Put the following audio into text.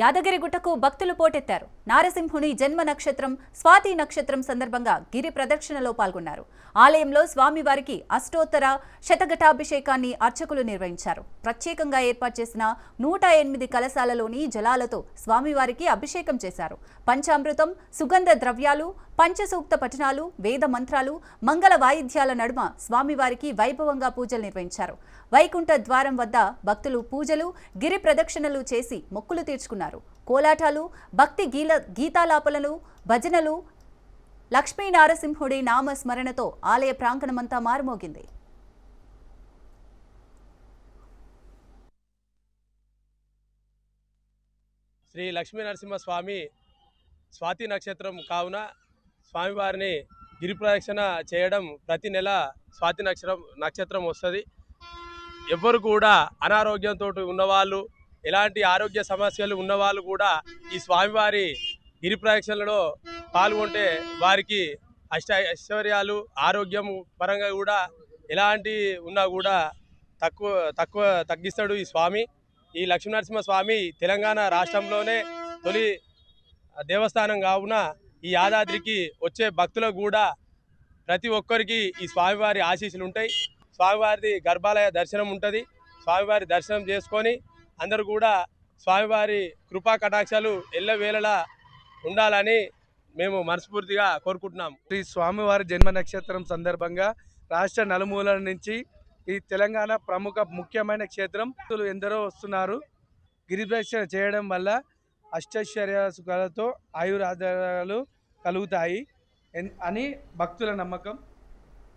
యాదగిరిగుట్టకు భక్తులు పోటెత్తారు. నారసింహుని జన్మ నక్షత్రం స్వాతి నక్షత్రం సందర్భంగా గిరి ప్రదక్షిణలో పాల్గొన్నారు. ఆలయంలో స్వామివారికి అష్టోత్తర శతఘటాభిషేకాన్ని అర్చకులు నిర్వహించారు. ప్రత్యేకంగా ఏర్పాటు చేసిన 108 కలశాలలోని జలాలతో స్వామివారికి అభిషేకం చేశారు. పంచామృతం, సుగంధ ద్రవ్యాలు, పంచసూక్త పఠనాలు, వేద మంత్రాలు, మంగళ వాయిద్యాల నడుమ స్వామివారికి వైభవంగా పూజలు నిర్వహించారు. వైకుంఠ ద్వారం వద్ద భక్తులు పూజలు, గిరి ప్రదక్షిణలు చేసి మొక్కులు తీర్చుకున్నారు. కోలాటాలు, భక్తి గీతాలాపనలు, భజనలు, లక్ష్మీ నారసింహుడి నామ స్మరణతో ఆలయ ప్రాంగణమంతా మారుమోగింది. శ్రీ లక్ష్మీ నరసింహ స్వామి స్వాతి నక్షత్రం కావున స్వామివారిని గిరి ప్రదక్షిణ చేయడం ప్రతి నెల స్వాతి నక్షత్రం వస్తుంది. ఎవ్వరు కూడా అనారోగ్యంతో ఉన్నవాళ్ళు, ఎలాంటి ఆరోగ్య సమస్యలు ఉన్నవాళ్ళు కూడా ఈ స్వామివారి గిరి ప్రదక్షిణలో పాల్గొంటే వారికి ఐశ్వర్యాలు, ఆరోగ్యం పరంగా కూడా ఎలాంటి ఉన్నా కూడా తగ్గిస్తాడు ఈ స్వామి. ఈ లక్ష్మీనరసింహ స్వామి తెలంగాణ రాష్ట్రంలోనే తొలి దేవస్థానం కావున ఈ యాదాద్రికి వచ్చే భక్తులకు కూడా ప్రతి ఒక్కరికి ఈ స్వామివారి ఆశీస్సులు ఉంటాయి. స్వామివారి గర్భాలయ దర్శనం ఉంటుంది. స్వామివారి దర్శనం చేసుకొని అందరూ కూడా స్వామివారి కృపా కటాక్షాలు ఎల్లవేళలా ఉండాలని మేము మనస్ఫూర్తిగా కోరుకుంటున్నాం. శ్రీ స్వామివారి జన్మ నక్షత్రం సందర్భంగా రాష్ట్ర నలుమూలల నుంచి ఈ తెలంగాణ ప్రముఖ ముఖ్యమైన క్షేత్రం ఎందరో వస్తున్నారు. గిరిప్రదక్షిణ చేయడం వల్ల అష్టైశ్వర్య సుఖాలతో ఆయురారోగ్యాలు కలుగుతాయి అని భక్తుల నమ్మకం.